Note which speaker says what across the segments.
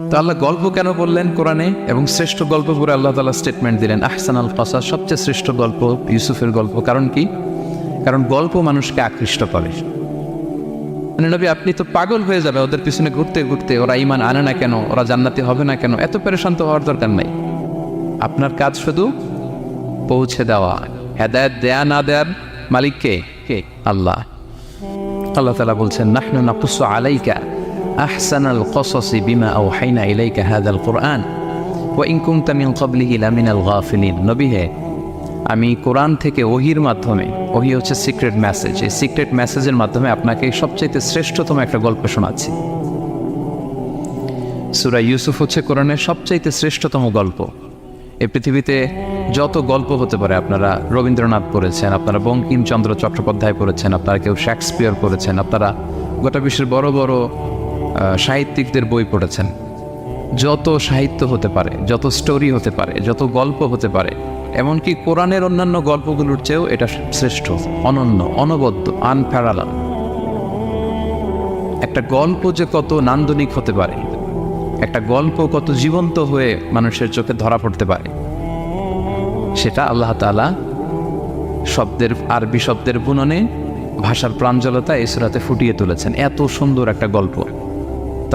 Speaker 1: তো আল্লাহ গল্প কেন বললেন কোরআনে, এবং শ্রেষ্ঠ গল্প করে আল্লাহ তাআলা স্টেটমেন্ট দিলেন আহসানুল কসাস, সবচেয়ে শ্রেষ্ঠ গল্প ইউসুফের গল্প। কারণ কি? কারণ গল্প মানুষকে আকৃষ্ট করে। মানে নবী, আপনি তো পাগল হয়ে যাবে ওদের পিছনে ঘুরতে ঘুরতে, ওরা ঈমান আনে না কেন, ওরা জান্নাতি হবে না কেন, এত পেরেশান তো হওয়ার দরকার নাই। আপনার কাজ শুধু পৌঁছে দেওয়া। হেদায়েত দেয়া না দেয়ার মালিক কে? আল্লাহ। আল্লাহ তাআলা বলছেন নাহনু নাকুসু আলাইকা আহসানাল কসাসি বিমা আওহাইনা ইলাইকা হাযাল কুরআন ওয়া ইন কুনতা মিন ক্বাবলিহি লামিনাল গাফিলিন। নবী হে, আমি কোরআন থেকে ওহির মাধ্যমে, ওহি হচ্ছে সিক্রেট মেসেজ, এই সিক্রেট মেসেজের মাধ্যমে আপনাকে সবচাইতে শ্রেষ্ঠতম একটা গল্প শোনাচ্ছি। সূরা ইউসুফ হচ্ছে কোরআনের সবচাইতে শ্রেষ্ঠতম গল্প। এই পৃথিবীতে যত গল্প হতে পারে, আপনারা রবীন্দ্রনাথ পড়েছেন, আপনারা বঙ্কিমচন্দ্র চট্টোপাধ্যায় পড়েছেন, আপনারা কেউ শেক্সপিয়র পড়েছেন, আপনারা গোটা বিশ্বের বড় বড় সাহিত্যিকদের বই পড়েছেন। যত সাহিত্য হতে পারে, যত স্টোরি হতে পারে, যত গল্প হতে পারে, এমনকি কোরআনের অন্যান্য গল্পগুলোর চেয়েও এটা শ্রেষ্ঠ, অনন্য, অনবদ্য, আনপ্যারালাল। একটা গল্প যে কত নান্দনিক হতে পারে, একটা গল্প কত জীবন্ত হয়ে মানুষের চোখে ধরা পড়তে পারে, সেটা আল্লাহ তাআলা শব্দের, আরবি শব্দের বুননে, ভাষার প্রাঞ্জলতা এই সূরাতে ফুটিয়ে তুলেছেন। এত সুন্দর একটা গল্প।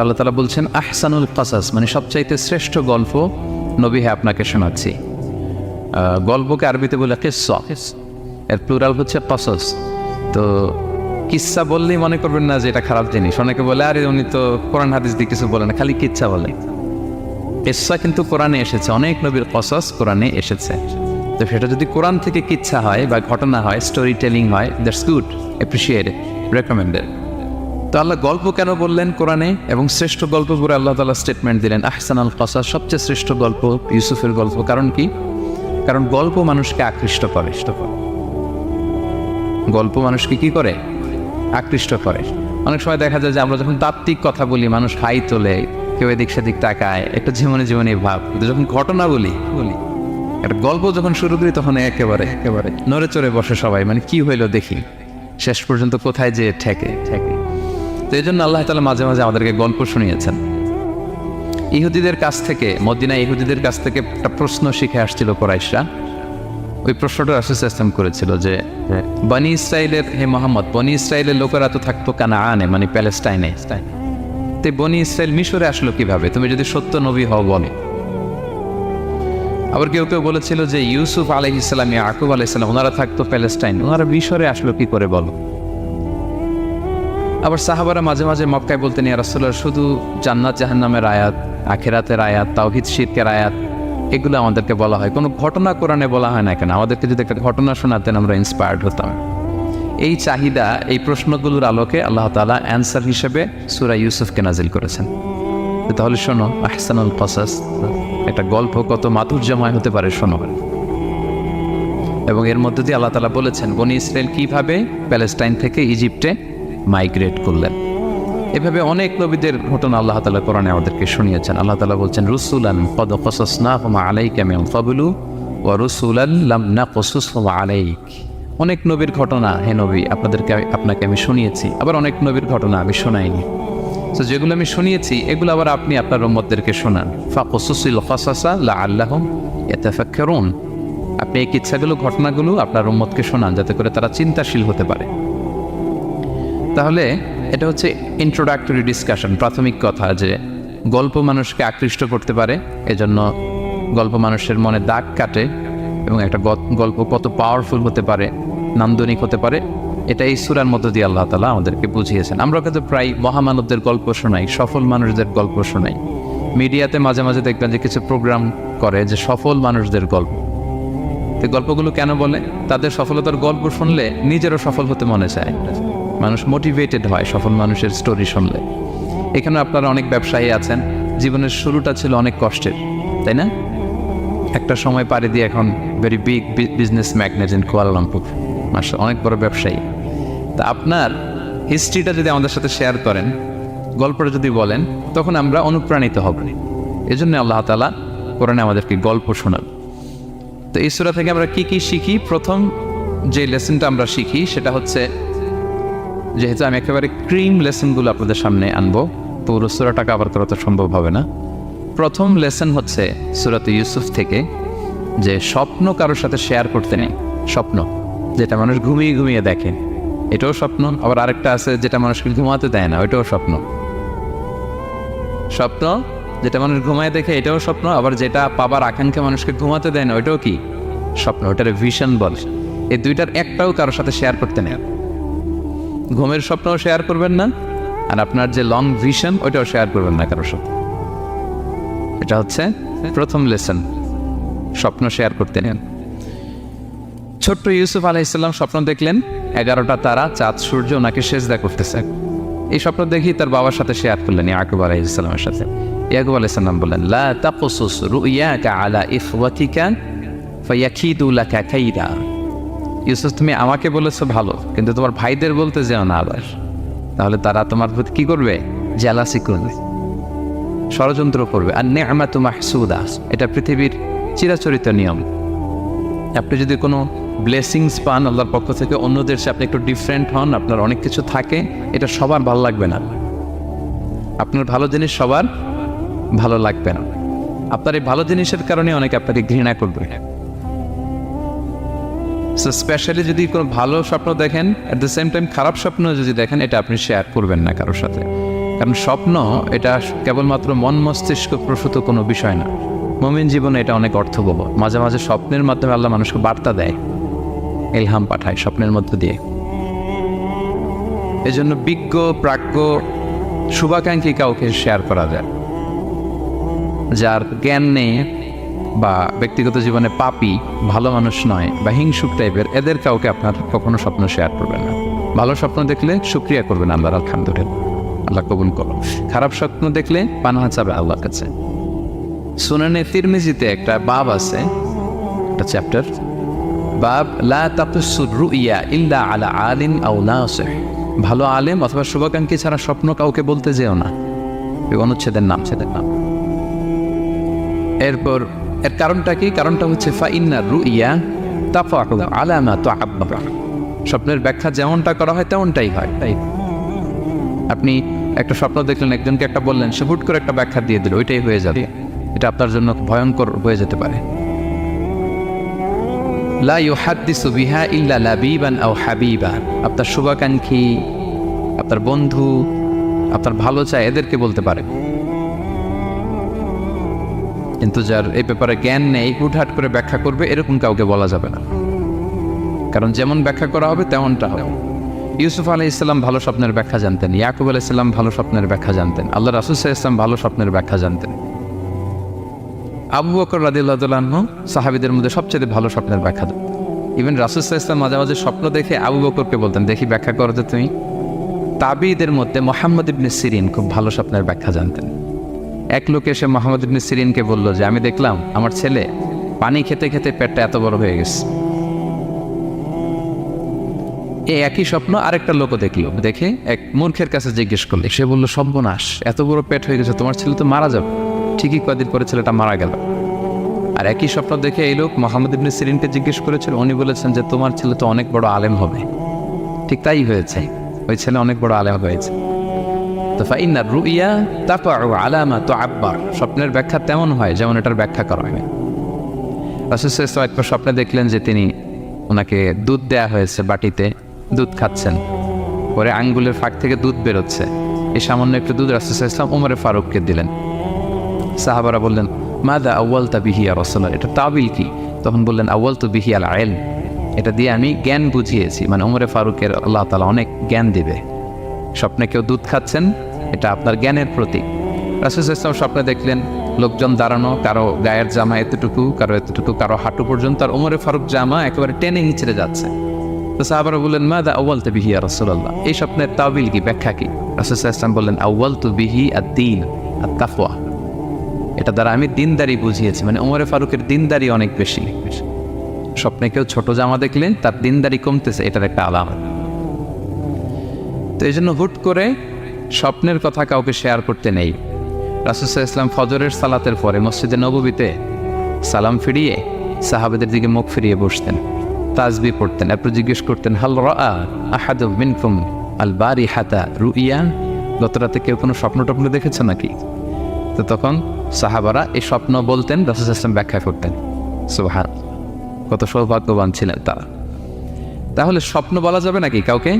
Speaker 1: আল্লাহ তাআলা বলছেন আহসানুল কসাস, মানে সবচাইতে শ্রেষ্ঠ গল্প নবী হে আপনাকে শোনাচ্ছি। গল্পকে আরবিতে বলে কিসসা, এর প্লুরাল হচ্ছে কসস। তো কিসসা বললেই মনে করবেন না যে এটা খারাপ জিনিস। অনেকে বলে আরে উনি তো কোরআন হাদিস দিয়ে কিছু বলে না, খালি কিচ্ছা বলে। কিসসা কিন্তু কোরআনে এসেছে, অনেক নবীর কসস কোরআনে এসেছে। তো সেটা যদি কোরআন থেকে কিচ্ছা হয় বা ঘটনা হয়, স্টোরি টেলিং হয়, দ্যাটস গুড, অ্যাপ্রিসিয়েটেড, রেকমেন্ডেড। তো আল্লাহ গল্প কেন বললেন কোরআনে, এবং শ্রেষ্ঠ গল্প করে আল্লাহ তাআলা স্টেটমেন্ট দিলেন আহসানুল কসাস, সবচেয়ে শ্রেষ্ঠ গল্প ইউসুফের গল্প। কারণ কি? কারণ গল্প মানুষকে আকৃষ্ট করে। গল্প মানুষকে কি করে? আকৃষ্ট করে। অনেক সময় দেখা যায় যে আমরা যখন তাত্ত্বিক কথা বলি, মানুষ হাই তোলে, কেউ এদিক সেদিক তাকায়, একটা জীবনে জীবনে ভাব। কিন্তু যখন ঘটনা বলি, একটা গল্প যখন শুরু করি, তখন একেবারে নড়ে চড়ে বসে সবাই, মানে কি হইলো দেখি, শেষ পর্যন্ত কোথায় যে ঠেকে। তো এই জন্য আল্লাহ তাআলা মাঝে মাঝে আমাদেরকে গল্প শুনিয়েছেন। ইহুদিদের কাছ থেকে, মদিনা ইহুদিদের কাছ থেকে একটা প্রশ্ন শিখে আসছিল কুরাইশরা। ওই প্রশ্নটা রাসূল সাল্লাল্লাহু আলাইহি ওয়াসাল্লাম করেছিল যে বনি ইসরাইলের, হে মুহাম্মদ, বনি ইসরাইলের লোকেরা তো থাকতো কানাআনে, মানে প্যালেস্টাইনে। তো বনি ইসরাইল মিশরে আসলো কিভাবে? তুমি যদি সত্য নবী হও বলো। আবার কেউ কেউ বলেছিল যে ইউসুফ আলাইহিস সালাম, ইয়াকুব আলাইহিস সালাম, ওনারা থাকতো প্যালেস্টাইন, ওনারা মিশরে আসলো কি করে বলো। আবার সাহাবারা মাঝে মাঝে মক্কায় বলতেন, ইয়া রাসূলুল্লাহ, শুধু জান্নাত জাহান্নামের আয়াত, আখিরাতের আয়াত, তাওহীদ শিরকের আয়াত, এগুলো আমাদেরকে বলা হয়, কোনো ঘটনা কোরআনে বলা হয় না কেন? আমাদেরকে যদি একটা ঘটনা শোনাতেন আমরা ইন্সপায়ার্ড হতাম। এই চাহিদা, এই প্রশ্নগুলোর আলোকে আল্লাহ তাআলা অ্যান্সার হিসেবে সূরা ইউসুফকে নাজিল করেছেন। তাহলে শোনো আহসানুল কসাস, একটা গল্প কত মাধুর্যময় হতে পারে শোনো। এবং এর মধ্যে দিয়ে আল্লাহ তাআলা বলেছেন বনি ইসরাইল কিভাবে প্যালেস্টাইন থেকে ইজিপ্টে মাইগ্রেট করলেন। এভাবে অনেক নবীদের ঘটনা আল্লাহ তাআলা কোরআনে আমাদেরকে শুনিয়েছেন। আল্লাহ তাআলা বলছেন রুসুলান কদ কসাসনাহুম আলাইকা মিন ক্বাবলু ওয়া রুসুলান লাম নাকসুসহুম আলাইক। অনেক নবীর ঘটনা হে নবী আপনাকে আমি শুনিয়েছি, আবার অনেক নবীর ঘটনা আমি শোনাইনি। তো যেগুলো আমি শুনিয়েছি এগুলো আবার আপনি আপনার উম্মতদেরকে শোনান। ফাকসুসিল কসাসা লাআল্লাহুম ইয়াতাফাক্কারুন। আপনি এই কিচ্ছাগুলো, ঘটনাগুলো আপনার উম্মতকে শোনান, যাতে করে তারা চিন্তাশীল হতে পারে। তাহলে এটা হচ্ছে ইন্ট্রোডাক্টরি ডিসকাশন, প্রাথমিক কথা, যে গল্প মানুষকে আকৃষ্ট করতে পারে, এজন্য গল্প মানুষের মনে দাগ কাটে, এবং একটা গল্প কত পাওয়ারফুল হতে পারে, নান্দনিক হতে পারে, এটা এই সূরার মধ্য দিয়ে আল্লাহ তাআলা আমাদেরকে বুঝিয়েছেন। আমরা কিন্তু প্রায় মহামানবদের গল্প শোনাই, সফল মানুষদের গল্প শোনাই। মিডিয়াতে মাঝে মাঝে দেখবেন যে কিছু প্রোগ্রাম করে যে সফল মানুষদের গল্প। তো গল্পগুলো কেন বলে? তাদের সফলতার গল্প শুনলে নিজেরও সফল হতে মনে চায়, মানুষ মোটিভেটেড হয় সফল মানুষের স্টোরি শুনলে। এখানে আপনারা অনেক ব্যবসায়ী আছেন, জীবনের শুরুটা ছিল অনেক কষ্টের, তাই না? একটা সময় পাড়ি দিয়ে এখন very big business magnate in Kuala Lumpur, মাশাআল্লাহ, অনেক বড় ব্যবসায়ী। তা আপনার হিস্ট্রিটা যদি আমাদের সাথে শেয়ার করেন, গল্পটা যদি বলেন, তখন আমরা অনুপ্রাণিত হব। এই জন্য আল্লাহ তাআলা কোরআনে আমাদেরকে গল্প শোনান। তো এই সূরা থেকে আমরা কি কি শিখি? প্রথম যে লেসনটা আমরা শিখি সেটা হচ্ছে, যেহেতু আমি একেবারে ক্রিম লেসনগুলো আপনাদের সামনে আনবো, পুরো সূরাটা কভার করা তো সম্ভব হবে না, প্রথম লেসন হচ্ছে সূরাত ইউসুফ থেকে যে স্বপ্ন কারোর সাথে শেয়ার করতে নেই। স্বপ্ন যেটা মানুষ ঘুমিয়ে ঘুমিয়ে দেখে এটাও স্বপ্ন, আবার আরেকটা আছে যেটা মানুষকে ঘুমাতে দেয় না, ওইটাও স্বপ্ন। স্বপ্ন যেটা মানুষ ঘুমায় দেখে এটাও স্বপ্ন, আবার যেটা পাবার আকাঙ্ক্ষা মানুষকে ঘুমাতে দেয় না ওইটাও কি স্বপ্ন, ওটার ভিশন বলে। এই দুইটার একটাও কারোর সাথে শেয়ার করতে নেই। ঘুমের স্বপ্নও শেয়ার করবেন না, আর আপনার যে লং ভিশন ওইটাও শেয়ার করবেন না কারোর সাথে। এটা হচ্ছে প্রথম লেসন, স্বপ্ন শেয়ার করতে নেন। ছোট্ট ইউসুফ আলাইহিসসালাম স্বপ্ন দেখলেন 11টা তারা, চাঁদ, সূর্য ওনাকে সেজদা করতেছে। এই স্বপ্ন দেখি তার বাবার সাথে শেয়ার করলেন ইয়াকুব আলাইহিসসালামের সাথে। ইয়াকুব আলাইহিসসালাম বললেন, লা তাকসুস রুইয়াকা আলা ইখওয়াতিকা ফায়াকিদু লাকা কাইদা। ইউসুফ, তুমি আমাকে বলেছো ভালো, কিন্তু তোমার ভাইদের বলতে যেও না আবার, তাহলে তারা তোমার প্রতি কি করবে? জেলাসি করবে, ষড়যন্ত্র করবে। আর নি'মাতু মাহসুদা, এটা পৃথিবীর চিরাচরিত নিয়ম। আপনি যদি কোনো ব্লেসিংস পান আল্লাহর পক্ষ থেকে, অন্যদের চেয়ে আপনি একটু ডিফারেন্ট হন, আপনার অনেক কিছু থাকে, এটা সবার ভালো লাগবে না। আপনার ভালো জিনিস সবার ভালো লাগবে না। আপনার এই ভালো জিনিসের কারণে অনেকে আপনাকে ঘৃণা করবে। সো স্পেশালি যদি কোনো ভালো স্বপ্ন দেখেন, অ্যাট দ্য সেম টাইম খারাপ স্বপ্ন যদি দেখেন, এটা আপনি শেয়ার করবেন না কারোর সাথে। কারণ স্বপ্ন এটা কেবলমাত্র মন মস্তিষ্ক প্রসূত কোনো বিষয় না। মুমিন জীবনে এটা অনেক অর্থবহ। মাঝে মাঝে স্বপ্নের মাধ্যমে আল্লাহ মানুষকে বার্তা দেয়, ইলহাম পাঠায় স্বপ্নের মধ্য দিয়ে। এজন্য বিজ্ঞ, প্রাজ্ঞ, শুভাকাঙ্ক্ষী কাউকে শেয়ার করা যায়। যার জ্ঞান নেই বা ব্যক্তিগত জীবনে পাপী, ভালো মানুষ নয় বা হিংসুক টাইপের, এদের কাউকে আপনার কখনো স্বপ্ন শেয়ার করবেন না। ভালো স্বপ্ন দেখলে শুকরিয়া করবেন আল্লাহর, আলহামদুলিল্লাহ, আল্লাহ কবুল করো। খারাপ স্বপ্ন দেখলে পানাহা চাবে আল্লাহর কাছে। সুনানে তিরমিজিতে একটা বাব আছে, একটা চ্যাপ্টার, বাব লা তাকুসুর রুইয়া ইল্লা আলা আলিম আও নাসিহ। ভালো আলেম অথবা শুভাকাঙ্ক্ষী ছাড়া স্বপ্ন কাউকে বলতে যেও না। অনুচ্ছেদের নাম, ছেদের নাম। এরপর এর কারণটা কি? কারণটা হচ্ছে ফাইন্না রুইয়া তাফাউ আলা মা তুআব্বা। স্বপ্নের ব্যাখ্যা যেমনটা করা হয় তেমনটাই হয়। তাই আপনি একটা স্বপ্ন দেখলেন, একজনকে একটা বললেন, সে হুট করে একটা ব্যাখ্যা দিয়ে দিল, ওইটাই হয়ে যাবে। এটা আপনার জন্য ভয়ঙ্কর হয়ে যেতে পারে। লা ইউহাদ্দিসু বিহা ইল্লা লাবিবান আও হাবিবা। আপনার শুভাকাঙ্ক্ষী, আপনার বন্ধু, আপনার ভালো চায়, এদেরকে বলতে পারে। কিন্তু যার এই ব্যাপারে জ্ঞান নেই, হুটহাট করে ব্যাখ্যা করবে, এরকম কাউকে বলা যাবে না। কারণ যেমন ব্যাখ্যা করা হবে তেমনটা হবে। ইউসুফ আলাইহিসসালাম ভালো স্বপ্নের ব্যাখ্যা জানতেন, ইয়াকুব আলাইহিসসালাম ভালো স্বপ্নের ব্যাখ্যা জানতেন, আল্লাহ রাসূল সাল্লাল্লাহু আলাইহি ওয়াসাল্লাম ভালো স্বপ্নের ব্যাখ্যা জানতেন। আবু বকর রাদিয়াল্লাহু তাআলা আনহু সাহাবীদের মধ্যে সবচেয়ে ভালো স্বপ্নের ব্যাখ্যা দেন। ইভেন রাসূল সাল্লাল্লাহু আলাইহি ওয়াসাল্লাম মাঝে মাঝে স্বপ্ন দেখে আবু বকরকে বলতেন, দেখি ব্যাখ্যা করো তো তুমি। তাবিঈদের মধ্যে মুহাম্মদ ইবনে সিরিন খুব ভালো স্বপ্নের ব্যাখ্যা জানতেন। এক লোক এসে মুহাম্মদ ইবনে সিরিনকে বলল যে, আমি দেখলাম আমার ছেলে পানি খেতে খেতে পেটটা এত বড় হয়ে গেছে। এই একই স্বপ্ন আরেকটা লোকও দেখলো, দেখে এক মূর্খের কাছে জিজ্ঞেস করলে, সে বলল, সর্বনাশ, এত বড় পেট হয়ে গেছে, তোমার ছেলে তো মারা যাবে। ঠিকই কয়েকদিন পরে ছেলেটা মারা গেল। আর একই স্বপ্ন দেখে এই লোক মুহাম্মদ ইবনে সিরিনকে জিজ্ঞেস করেছিল, উনি বলেছেন যে তোমার ছেলে তো অনেক বড় আলেম হবে। ঠিক তাই হয়েছে, ওই ছেলে অনেক বড় আলেম হয়েছে। তো ফাইন্না রুইয়া তাফাউ আলা মা তুআব্বা। স্বপ্নের ব্যাখ্যা তেমন হয় যেমন এটার ব্যাখ্যা করা হয়। রাসূল সাল্লাল্লাহু আলাইহি ওয়াসাল্লাম একবার স্বপ্নে দেখলেন যে তিনি, ওনাকে দুধ দেয়া হয়েছে, বাটিতে দুধ খাচ্ছেন, পরে আঙ্গুলের ফাঁক থেকে দুধ বেরোচ্ছে। এই সামান্য একটু দুধ রাসূল সাল্লাল্লাহু আলাইহি ওয়াসাল্লাম ওমরে ফারুককে দিলেন। সাহাবারা বললেন, মাযা আউয়ালতা বিহি ইয়া রাসূলুল্লাহ, এটা তাবিল কি? তখন বললেন, আউয়ালতু বিহি আল ইলম, এটা দিয়ে আমি জ্ঞান বুঝিয়েছি। মানে ওমরে ফারুকের আল্লাহ তাআলা অনেক জ্ঞান দিবে। স্বপ্নে কেউ দুধ খাচ্ছেন, এটা আপনার জ্ঞানের প্রতীক। রাসূল সাল্লাল্লাহু আলাইহি ওয়াসাল্লাম স্বপ্নে দেখলেন লোকজন দাঁড়ানো, কারো গায়ের জামা এতটুকু, কারো এতটুকু, কারো হাঁটু পর্যন্ত, আর ওমরে ফারুক জামা একেবারে টেনে নিচড়ে যাচ্ছে। তো সাহাবারা বললেন, মাযা আউয়ালতা বিহি ইয়া রাসূলুল্লাহ, এই স্বপ্নের তাবিল কি, ব্যাখ্যা কি? রাসূল সাল্লাল্লাহু আলাইহি ওয়াসাল্লাম বললেন, আউয়ালতু বিহি আদ-দীন আত-তাকওয়া, এটা দ্বারা আমি দিনদারি বুঝিয়েছি। মানে ওমরে ফারুকের দিনদারি অনেক বেশি। স্বপ্নে কেউ ছোট জামা দেখলে তার দিনদারি কমতেছে, এটার একটা আলামত। তো এই জন্য হুট করে স্বপ্নের কথা কাউকে শেয়ার করতে নেই। রাসূল সাল্লাল্লাহু আলাইহি ওয়াসাল্লাম ফজরের সালাতের পরে মসজিদে নববীতে সালাম ফিরিয়ে সাহাবাদের দিকে মুখ ফিরিয়ে বসতেন, তাসবিহ পড়তেন, এরপর জিজ্ঞেস করতেন, হাল রাআ আহাদুম মিনকুম আল বারিহাতা রুইয়া, গত রাতে কেউ কোনো স্বপ্ন টপ্ন দেখেছে নাকি? তো তখন সাহাবারা এই স্বপ্ন বলতেন, রাসূল সাল্লাল্লাহু আলাইহি ওয়াসাল্লাম ব্যাখ্যা করতেন। সুবহান, কত সৌভাগ্যবান ছিলেন তারা। তাহলে স্বপ্ন বলা যাবে নাকি কাউকে?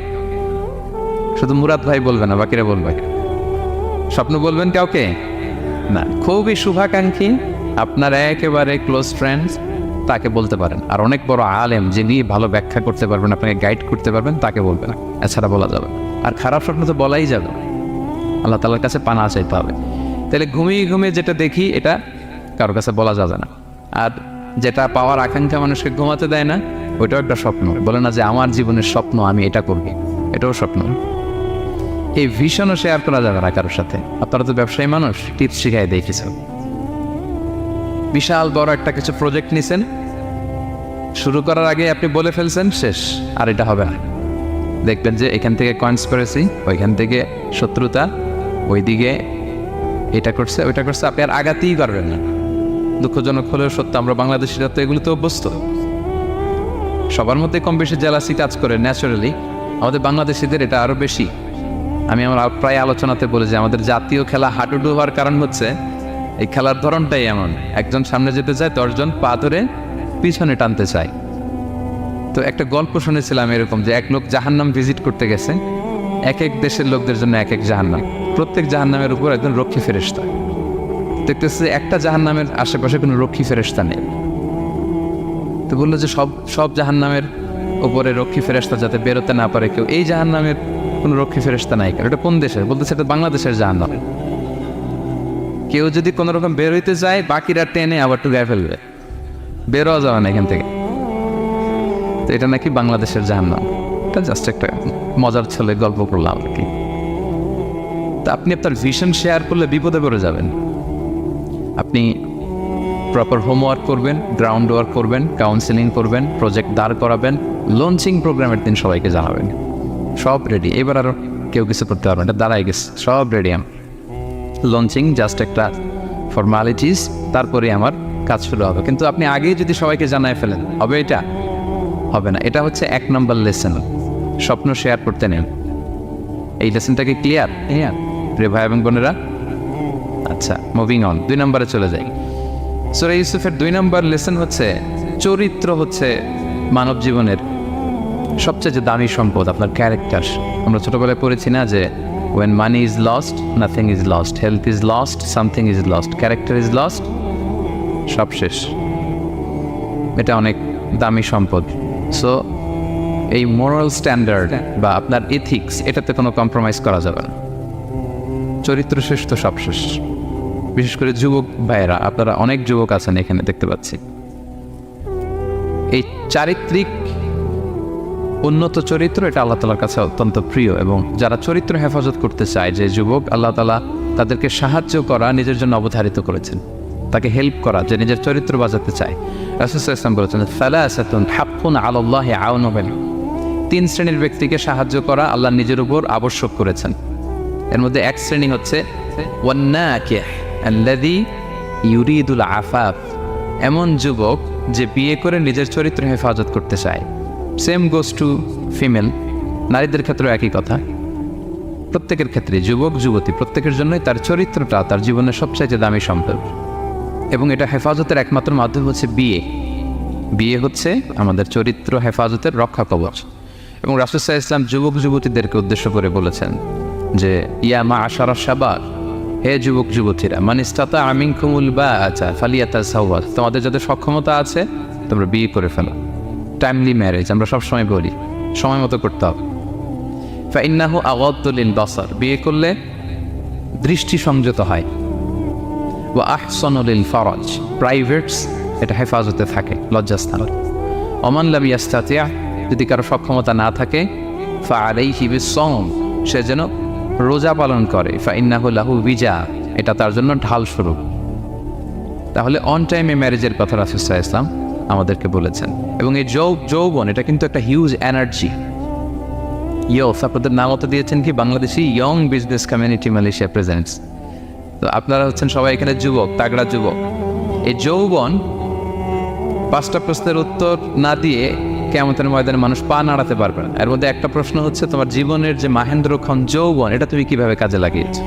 Speaker 1: শুধু মুরাদ ভাই বলবে না, বাকিরা বলবে? স্বপ্ন বলবেন কাউকে? না। খুবই শুভাকাঙ্ক্ষী, আপনার একেবারে ক্লোজ ফ্রেন্ডস, তাকে বলতে পারেন। আর অনেক বড় আলেম যিনি ভালো ব্যাখ্যা করতে পারবেন, আপনাকে গাইড করতে পারবেন, তাকে বলবেন। এছাড়া বলা যাবে না। আর খারাপ স্বপ্ন তো বলাই যাবে না, আল্লাহ তাআলার কাছে পানা চাইতে হবে। তাহলে ঘুমিয়ে ঘুমিয়ে যেটা দেখি এটা কারোর কাছে বলা যাবে না। আর যেটা পাওয়ার আকাঙ্ক্ষা মানুষকে ঘুমাতে দেয় না, ওইটাও একটা স্বপ্ন। বলে না যে আমার জীবনের স্বপ্ন আমি এটা করবি, এটাও স্বপ্ন। এই ভিশনও শেয়ার করা যাবে না কারোর সাথে। আপনারা তো ব্যবসায়ী মানুষ, টিপস শিখাই দেয় কিছু। বিশাল বড় একটা কিছু প্রজেক্ট নিছেন, শুরু করার আগে আপনি বলে ফেলছেন শেষ, আর এটা হবে না। দেখবেন যে এখান থেকে কনস্পিরেসি, ওইখান থেকে শত্রুতা, ওইদিকে এটা করছে ওইটা করছে, আপনি আর আগাতেই পারবেন না। দুঃখজনক হলেও সত্য, আমরা বাংলাদেশিরা তো এগুলো তো অভ্যস্ত। সবার মধ্যে কম বেশি জেলাসি কাজ করে ন্যাচারালি, আমাদের বাংলাদেশিদের এটা আরও বেশি। আমি আমার প্রায় আলোচনাতে বলি যে আমাদের জাতীয় খেলা হাডুডু হওয়ার কারণ হচ্ছে এই খেলার ধরনটাই এমন, একজন সামনে যেতে চায়, 10 জন পা ধরে পিছনে টানতে চায়। তো একটা গল্প শুনেছিলাম এরকম, যে এক লোক জাহান্নাম ভিজিট করতে গেছে। এক এক দেশের লোকদের জন্য এক এক জাহান্নাম, প্রত্যেক জাহান্নামের উপর একজন রক্ষী ফেরেশতা। দেখতেছে একটা জাহান্নামের আশেপাশে কোনো রক্ষী ফেরেশতা নেই। তো বললো যে সব জাহান্নামের উপরে রক্ষী ফেরেশতা যাতে বেরোতে না পারে কেউ, এই জাহান্নামের কোনো রক্ষী ফেরেশতা নাই। এটা কোন দেশের? বলতেছে এটা বাংলাদেশের জাহান্নাম। কেউ যদি কোনো রকম বের হইতে যায়, বাকিরা টেনে আবার টুকায় ফেলবে, বেরোয়া যাবে না এখান থেকে। তো এটা নাকি বাংলাদেশের জাহান্নাম। এটা জাস্ট একটা মজার ছেলে গল্প করলাম আর কি। তা আপনি আপনার ভিশন শেয়ার করলে বিপদে পড়ে যাবেন। আপনি প্রপার হোমওয়ার্ক করবেন, গ্রাউন্ড ওয়ার্ক করবেন, কাউন্সেলিং করবেন, প্রজেক্ট দাঁড় করাবেন, লঞ্চিং প্রোগ্রামের দিন সবাইকে জানাবেন। সব রেডি, এবার আরও কেউ কিছু করতে পারবেন, এটা দাঁড়াই গেছে, সব রেডি। লঞ্চিং জাস্ট একটা ফর্মালিটিস, তারপরে আমার কাজ শুরু হবে। কিন্তু আপনি আগেই যদি সবাইকে জানায় ফেলেন, হবে? এটা হবে না। এটা হচ্ছে 1 নম্বর লেসন, স্বপ্ন শেয়ার করতে নেন। এই লেসনটাকে ক্লিয়ার? প্রিয় ভাই এবং বোনেরা, আচ্ছা মুভিং অন, 2 নম্বরে চলে যাই। সূরা ইউসুফের 2 নম্বর লেসন হচ্ছে চরিত্র হচ্ছে মানব জীবনের সবচেয়ে দামি সম্পদ, আপনার ক্যারেক্টার। আমরা ছোটবেলায় পড়েছি না যে when money is lost, nothing is lost, health is lost, something is lost, character is lost, সব শেষ। এটা অনেক দামি সম্পদ। সো এই মোরাল স্ট্যান্ডার্ড বা আপনার এথিক্স, এটাতে কোনো কম্প্রোমাইজ করা যাবে না। চরিত্র শেষ তো সব শেষ। বিশেষ করে যুবক ভাইয়েরা, আপনারা অনেক যুবক আছেন এখানে দেখতে পাচ্ছি। এই চারিত্রিক উন্নত চরিত্র, এটা আল্লাহ তাআলার কাছে অত্যন্ত প্রিয়। এবং যারা চরিত্র হেফাজত করতে চায়, যে যুবক, আল্লাহ তাআলা তাদেরকে সাহায্য করা নিজের জন্য অবধারিত করেছেন, তাকে হেল্প করা, যে নিজের চরিত্র বাঁচাতে চায়। রাসূল সাল্লাল্লাহু আলাইহি ওয়াসাল্লাম বলেছেন, সালাসাতুন হাক্কুন আলাল্লাহি আউনুহুম, 3 শ্রেণীর ব্যক্তিকে সাহায্য করা আল্লাহ নিজের উপর আবশ্যক করেছেন। এর মধ্যে এক শ্রেণী হচ্ছে ওয়ান্নাকিহ আল্লাযী ইউরিদুল আফাফ, এমন যুবক যে বিয়ে করে নিজের চরিত্র হেফাজত করতে চায়। সেম গোস টু ফিমেল, নারীদের ক্ষেত্রেও একই কথা। প্রত্যেকের ক্ষেত্রে, যুবক যুবতী প্রত্যেকের জন্যই তার চরিত্রটা তার জীবনের সবচাইতে দামি সম্পদ। এবং এটা হেফাজতের একমাত্র মাধ্যম হচ্ছে বিয়ে। বিয়ে হচ্ছে আমাদের চরিত্র হেফাজতের রক্ষা কবচ। এবং রাসূল সাল্লাল্লাহু আলাইহি ওয়াসাল্লাম যুবক যুবতীদেরকে উদ্দেশ্য করে বলেছেন যে ইয়া মা'আশারাশ শাবাব, হে যুবক যুবতীরা, মান ইসতাতা'a মিনকুমুল বাআতা ফালিয়াতাযাওয়াজ, তোমাদের যাদের সক্ষমতা আছে তোমরা বিয়ে করে ফেলো। টাইমলি ম্যারেজ আমরা সবসময় বলি, সময় মতো করতে হবে। ফাইন্নাহু আগাদ্দু লিল বাসার, বিয়ে করলে দৃষ্টি সংযত হয়। ওয়া আহসানু লিল ফারাজ, প্রাইভেটস এটা হেফাজতে থাকে, লজ্জাস্থান। ওমান লাম ইয়াস্তাতি', যদি কারো সক্ষমতা না থাকে, ফাআলাইহি বিস-সাওম, সে যেন রোজা পালন করে। ফাইন্নাহু লাহু বিজা, এটা তার জন্য ঢাল স্বরূপ। তাহলে অন টাইমে ম্যারেজের কথা রাসূল সাল্লাল্লাহু আলাইহি ওয়াসাল্লাম আমাদেরকে বলেছেন। এবং এই যৌবন এটা কিন্তু একটা হিউজ এনার্জি। ইয়স, আপনাদের নাম অত দিয়েছেন কি Bangladeshi young business community Malaysia presents. তো আপনারা হচ্ছেন সবাই এখানে যুবক, তাগড়া যুবক। এই যৌবন 5টা প্রশ্নের উত্তর না দিয়ে কিয়ামতের ময়দানে মানুষ পা নাড়াতে পারবে না। এর মধ্যে একটা প্রশ্ন হচ্ছে, তোমার জীবনের যে মাহেন্দ্রক্ষণ যৌবন, এটা তুমি কিভাবে কাজে লাগিয়েছো?